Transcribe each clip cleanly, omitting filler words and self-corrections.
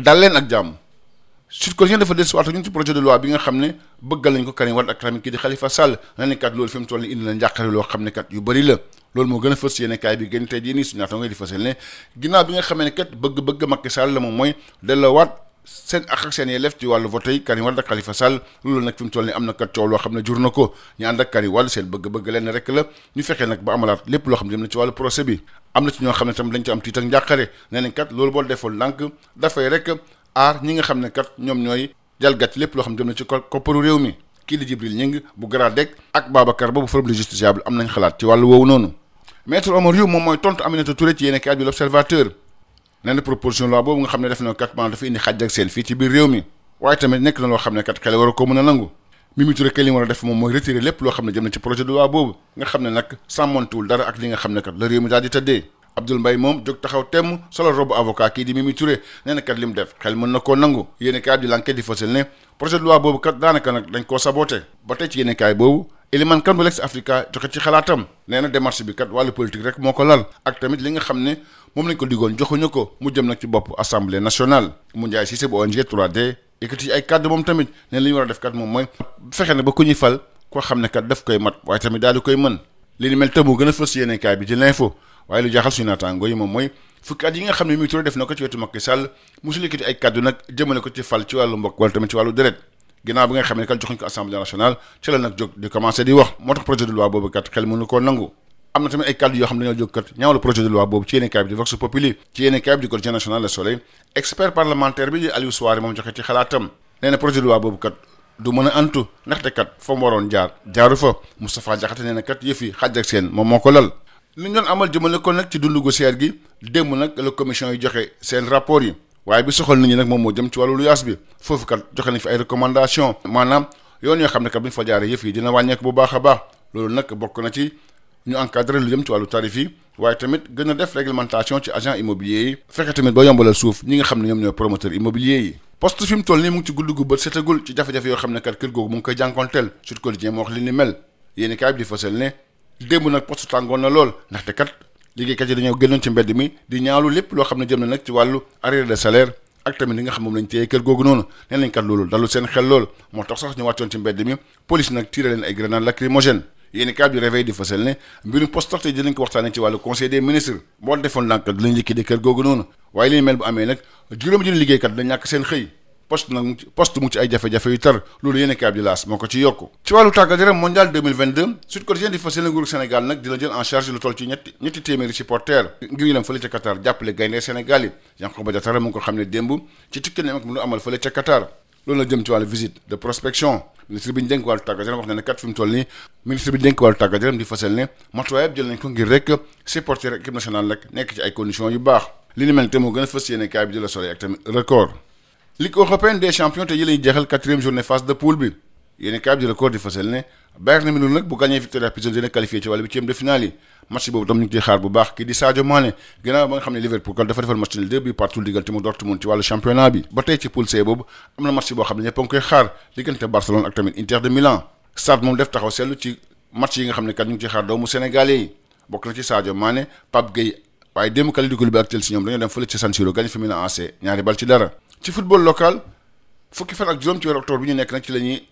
dal leen ak jàmm Sud Quotidien dafa dellusiwaat ñun ci projet de loi bi nga xam ne bëggal nañ ko Karim Wade ak tamit kii di Khalifa Sall na ne kat loolu fi mu toll nii indi na njàqare loo xam ne kat yu bëri la loolu moo gën a fës yéene kaay bi gën tey jii nii suñu naata ngay di fësal ne ginnaaw bi nga xamee ne kat bëgg Macky Sall la moom mooy delloowaat seen ak seen yelleef ci wàllu vote yi Karim Wade ak Khalifa Sall loolu nag fi mu toll nii am na kat coow loo xam ne jur na ko ñu ànd ak Karim Wade seen bëgg-bëgg leen rek la ñu fexee nag ba amalaat lépp loo xam ne dem na ci wàllu procès bi am na ci ñoo xam ne tam dañ ci am tiit ak njàqare nee nañ kat loolu boo defoon ndànk dafay rek aar ñi nga xam ne kat ñoom ñooy jalgat lépp loo xam ne dem na ci kopparu réew mi kii di Djibril Gningue bu Gradec ak Babacar Ba bu forum du justiciable am nañ xalaat ci wàllu woowu noonu maître Omar Youm moom mooy tontu Aminata Touré ci yéene kaay bi l'Observateur nee na proposition loi boobu nga xam ne def na kat maanaam dafa indi xàjj ak seen fii ci biir réew mi waaye tamit nekk na loo xam ne kat xel war a ko mën a nangu Mimi Touré kay li mu war a def moom mooy retirer lépp loo xam ne jëm na ci projet de loi boobu nga xam ne nag sàmmantuwul dara ak li nga xam ne kat la réew mi daal di tëddee Abdoul Mbaye moom jóg taxaw temm solo robu avocat kii di Mimi Touré nee na kat li mu def xel mën na koo nangu yéene kaay bi l'enquête di fësal ne projet de loi boobu kat daanaka nag dañ koo saboté ba tey ci yéene kaay boobu Eliman Kane bu Lex Africa joxe ci xalaatam nee na démarche bi kat wàllu politique rek moo ko lal ak tamit li nga xam ne moom lañ ko digoon joxuñu ko mu jëm nag ci bopp assemblée nationale mu Ndiaye Cissé bu ONG 3D yëkkati ci ay kàddu moom tamit nee li ñu war a def kat moom mooy fexe ne ba ku ñuy fal koo xam ne kat daf koy mat waaye tamit daal di koy mën li ni mel te mu gën a fës yéene kaay bi di l'info waaye lu jaaxal suñu naataango yi moom mooy fukki at yi nga xam ne Mimi Touré def na ko ci wetu Macky Sall musul yëkkati ay kàddu nag jëmale ko ci fal ci wàllu mbokk wala tamit ci wàllu deret ginnaaw bi nga xam ne kat joxuñ ko assemblée nationale ci la nag jóg di commencé di wax moo tax projet de loi boobu kat xel mënu koo nangu am na tamit ay kàddu yoo xam ne dañoo jóg kat ñaawlu projet de loi boobu ci yéene kaay bi di Vox Populi ci yéene kaay bi di Quotidien national Le Soleil expert parlementaire bi di Aliou Souaré moom joxe ci xalaatam nee na projet de loi boobu kat du mën a antu ndaxte kat fa mu waroon jaaru fa Moustapha Diakhaté nee na kat yëf yi xaj ak seen moom moo ko lal li ñu doon amal jëmale ko nag ci dundu gu seer gi démb nag la commission yi joxe seen rapport yi waaye bi soxal nit ñi nag moom moo jëm ci wàllu luyaas bi foofu kat joxe nañ fi ay recommandation maanaam yoon yoo xam ne kat bu ñu fa jaaree yëf yi dina wàññeeku bu baax a baax loolu nag bokk na ci ñu encadré lu jëm ci wàllu tarif yi waaye tamit gën a def réglementation ci agent immobilier yi fexe tamit ba yombalal suuf ñi nga xam ne ñoom ñooy promoteur immobilier yi poste fi mu toll nii mu ngi ci gudd gu bët setagul ci jafe-jafe yoo xam ne kat kër googu mu ngi koy jànkonteel Sud Quotidien moo wax li ni mel yéeni kaay bi di fësal ne démb nag poste tàngoon na lool ndaxte kat liggéeykat yi dañoo génnoon ci mbedd mi di ñaawlu lépp loo xam ne jëm na nag ci wàllu arriéré de salaire ak tamit li nga xam moom lañ téye kër googu noonu nee nañ kat loolu dalul seen xel lool moo tax sax ñu wàccoon ci mbedd mi police nag tiré leen ay grenades lacrymogènes yéeni kaay bi réveil di fësal ne mbirum poste tax te dinañ ko waxtaanee ci wàllu conseil des ministres boo defoon ndànk dinañ liquider kër googu noonu waaye li ñu mel bu amee nag juróomi junni liggéeykat dañ ñàkk seen xëy poste mu ci ay jafe-jafe yu tar loolu yéene kaay bi di laas moo ko ci yokku ci wàllu tàggat yaram mondial 2022 Sud Quotidien di fësal ne nguuru Sénégal nag dina jël en charge lu toll ci ñetti téeméeri supporters ngir ñu dem fële ca Qatar jàppale gaynde Sénégal yi Yankhoba Diattara mu ngi ko xam ne démb ci tukki ne mag mu amal fële ca Qatar loolu la jëm ci wàllu visite de prospection ministre bi ñu dénk wàllu tàggat yaram wax ne kat fi mu toll nii ministre bi ñu dénk wàllu tàggat yaram di fësal ne matuwaay yëpp jël nañ ko ngir rek supporter équipe nationale rek nekk ci ay conditions yu baax li ni mel te moo gën a fës yéene kaay bi di la Soleil ak tamit record Ligue européenne des champions te yi lañuy jeexal 4e journée phase de poule bi yéeni kaay bi di record di fësal ne Bayern Munich nag bu gagné Victoria Pilsen dina qualifié ci wàllu 8e de finale yi match boobu tam ñu ngi ciy xaar bu baax kii di Sadio Mané gannaaw ba nga xam ne Liverpool kat dafa defal match nul 2 buts partout diggante mu Dortmund ci wàllu championnat bi ba tey ci poule C boobu am na match boo xam ne ñëpp a ngi koy xaar diggante Barcelone ak tamit Inter de Milan Stade moom def taxaw seetlu ci match yi nga xam ne kat ñu ngi ciy xaar doomu sénégalais yi bokk na ci Sadio Mané Pape Gueye waaye démb Kalidou Koulibaly ak Chelsea ñoom dañoo dem fële ci San Siro gagné fa Milan AC ñaari bal ci dara ci football local fukki fan ak juróom ci weeru octobre bi ñu nekk nag ci la ñuy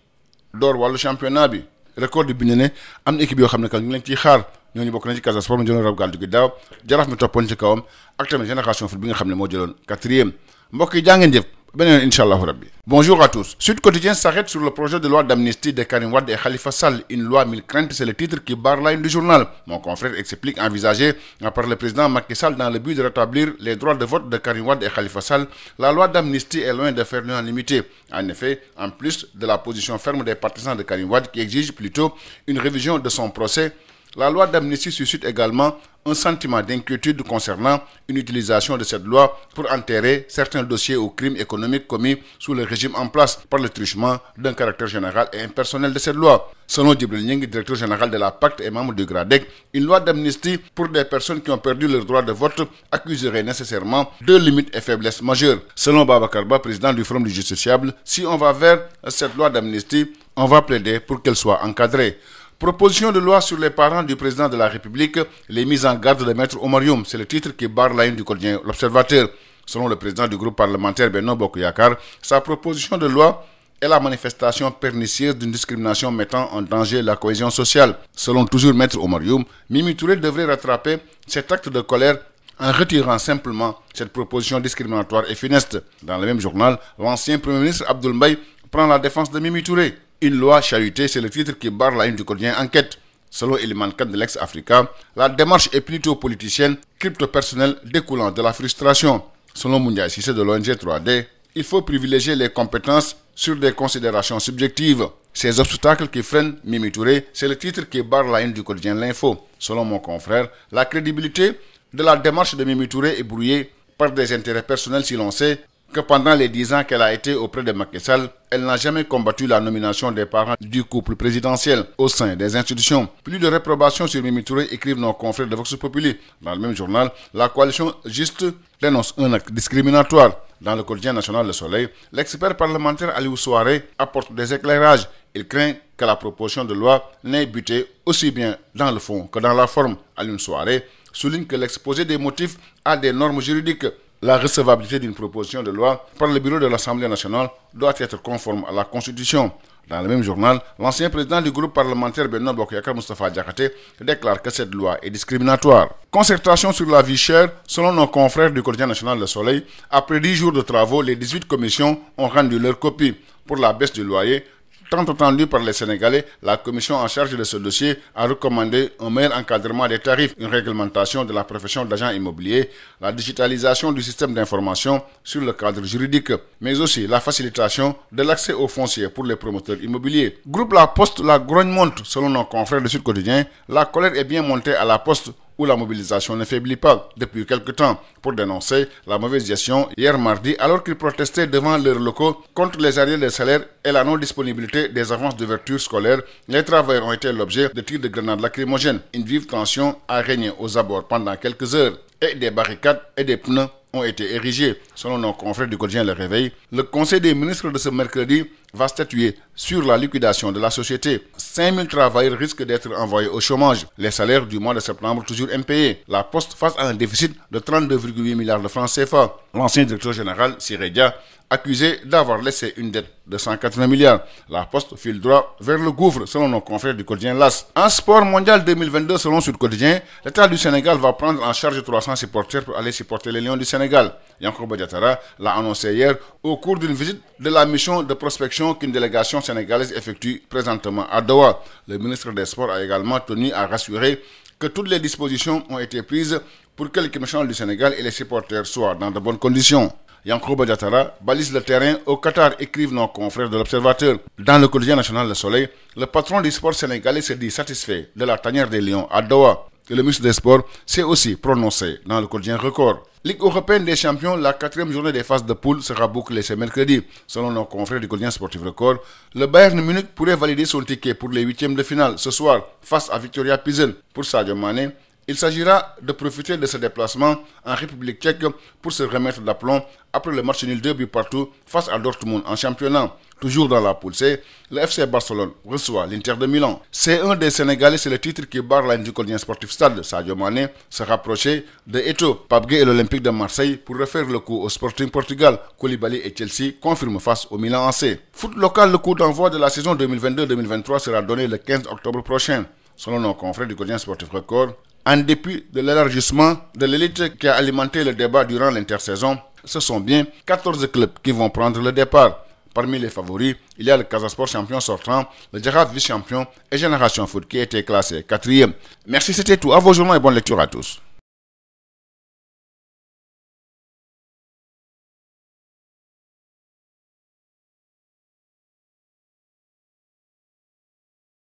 door wàllu championnat bi record bi bind ne am na équipe yoo xam ne kat ñu ngi leen ciy xaar ñooñu bokk na ci Casa Sport mu jëloon raw gàddu gi daaw Jaraaf mi toppoon ci kawam ak tamit Génération Foot bi nga xam ne moo jëloon 4e mbokk yi jaa ngeen jëf beneen incha allahu rabbi. Bonjour à tous. Sud Quotidien s'arrête sur le projet de loi d'amnistie de Karim Wade et Khalifa Sall. Une loi mille craintes, c'est le titre qui barre la une du journal. Mon confrère explique envisager par le président Macky Sall dans le but de rétablir les droits de vote de Karim Wade et Khalifa Sall. La loi d'amnistie est loin de faire l'unanimité. En effet, en plus de la position ferme des partisans de Karim Wade qui exigent plutôt une révision de son procès, la loi d'amnistie suscite également un sentiment d'inquiétude concernant une utilisation de cette loi pour enterrer certains dossiers ou crimes économiques commis sous le régime en place par le truchement d'un caractère général et impersonnel de cette loi. Selon Djibril Gningue, directeur général de la Pacte et membre du GRADEC, une loi d'amnistie pour des personnes qui ont perdu leur droit de vote accuserait nécessairement deux limites et faiblesses majeures. Selon Babacar Ba, président du Forum du Justiciable, si on va vers cette loi d'amnistie, on va plaider pour qu'elle soit encadrée. Proposition de loi sur les parents du président de la République, les mises en garde de Maître Omar Youm, c'est le titre qui barre la une du quotidien L'Observateur. Selon le président du groupe parlementaire Benno Bokk Yakaar, sa proposition de loi est la manifestation pernicieuse d'une discrimination mettant en danger la cohésion sociale. Selon toujours Maître Oumar Youm, Mimi Touré devrait rattraper cet acte de colère en retirant simplement cette proposition discriminatoire et funeste. Dans le même journal, l'ancien Premier ministre Abdoul Mbaye prend la défense de Mimi Touré. Une loi chahutée, c'est le titre qui barre la une du quotidien Enquête. Selon Eliman Kane de l'ex-Africa, la démarche est plutôt politicienne, crypto-personnelle découlant de la frustration. Selon Moundiaye Cissé de l'ONG 3D, il faut privilégier les compétences sur des considérations subjectives. Ces obstacles qui freinent Mimi Touré, c'est le titre qui barre la une du quotidien L'Info. Selon mon confrère, la crédibilité de la démarche de Mimi Touré est brouillée par des intérêts personnels si l'on sait que pendant les 10 ans qu'elle a été auprès de Macky Sall, elle n'a jamais combattu la nomination des parents du couple présidentiel au sein des institutions. Plus de réprobation sur Mimi Touré, écrivent nos confrères de Vox Populi. Dans le même journal, la coalition Juste dénonce un acte discriminatoire. Dans le quotidien national Le Soleil, l'expert parlementaire Aliou Souaré apporte des éclairages. Il craint que la proposition de loi n'ait buté aussi bien dans le fond que dans la forme. Aliou Souaré souligne que l'exposé des motifs a des normes juridiques. La recevabilité d'une proposition de loi par le bureau de l'Assemblée nationale doit être conforme à la Constitution. Dans le même journal, l'ancien président du groupe parlementaire Benno Bokk Yakaar Moustapha Diakhaté déclare que cette loi est discriminatoire. Concertation sur la vie chère, selon nos confrères du quotidien national Le Soleil, après 10 jours de travaux, les 18 commissions ont rendu leur copie. Pour la baisse du loyer, tant attendue par les Sénégalais, la commission en charge de ce dossier a recommandé un meilleur encadrement des tarifs, une réglementation de la profession d'agent immobilier, la digitalisation du système d'information sur le cadre juridique, mais aussi la facilitation de l'accès aux fonciers pour les promoteurs immobiliers. Groupe La Poste, la grogne monte. Selon nos confrères de Sud Quotidien, la colère est bien montée à La Poste, où la mobilisation ne faiblit pas depuis quelque temps pour dénoncer la mauvaise gestion hier mardi alors qu'ils protestaient devant leurs locaux contre les arriérés de salaire et la non-disponibilité des avances d'ouverture scolaire. Les travailleurs ont été l'objet de tirs de grenades lacrymogènes. Une vive tension a régné aux abords pendant quelques heures et des barricades et des pneus ont été érigés. Selon nos confrères du quotidien Le Réveil, le Conseil des ministres de ce mercredi va statuer sur la liquidation de la société. 5000 travailleurs risquent d'être envoyés au chômage. Les salaires du mois de septembre toujours impayés. La Poste face à un déficit de 32,8 milliards de francs CFA. L'ancien directeur général, Siré Dia, accusé d'avoir laissé une dette de 180 milliards. La Poste file droit vers le gouffre, selon nos confrères du quotidien LAS. En sport mondial 2022, selon Sud Quotidien, l'État du Sénégal va prendre en charge 300 supporters pour aller supporter les Lions du Sénégal. Yankhoba Diattara l'a annoncé hier au cours d'une visite de la mission de prospection qu'une délégation sénégalaise effectue présentement à Doha. Le ministre des Sports a également tenu à rassurer que toutes les dispositions ont été prises pour que l'équipe nationale du Sénégal et les supporters soient dans de bonnes conditions. Yankhoba Diattara balise le terrain au Qatar, écrivent nos confrères de l'Observateur. Dans le quotidien national Le Soleil, le patron du sport sénégalais se dit satisfait de la tanière des Lions à Doha. Et le ministre des Sports s'est aussi prononcé dans le quotidien Record. Ligue européenne des champions, la 4e journée des phases de poule sera bouclée ce mercredi. Selon nos confrères du quotidien sportif Record, le Bayern Munich pourrait valider son ticket pour les 8e de finale ce soir face à Victoria Pilsen. Pour Sadio Mané, il s'agira de profiter de ce déplacement en République tchèque pour se remettre d'aplomb après le match nul 2 buts partout face à Dortmund en championnat. Toujours dans la poule C, le FC Barcelone reçoit l'Inter de Milan. C'est un des Sénégalais, c'est le titre qui barre la ligne du quotidien sportif Stade. Sadio Mané se rapprochait de Eto'o, Pape Gueye et l'Olympique de Marseille pour refaire le coup au Sporting Portugal. Koulibaly et Chelsea confirment face au Milan AC. Foot local, le coup d'envoi de la saison 2022-2023 sera donné le 15 octobre prochain. Selon nos confrères du quotidien sportif Record, en dépit de l'élargissement de l'élite qui a alimenté le débat durant l'intersaison, ce sont bien 14 clubs qui vont prendre le départ. Parmi les favoris, il y a le Casa Sport champion sortant, le Jaraaf vice-champion et Génération Foot qui a été classé 4e. Merci, c'était tout. À vos journaux et bonne lecture à tous.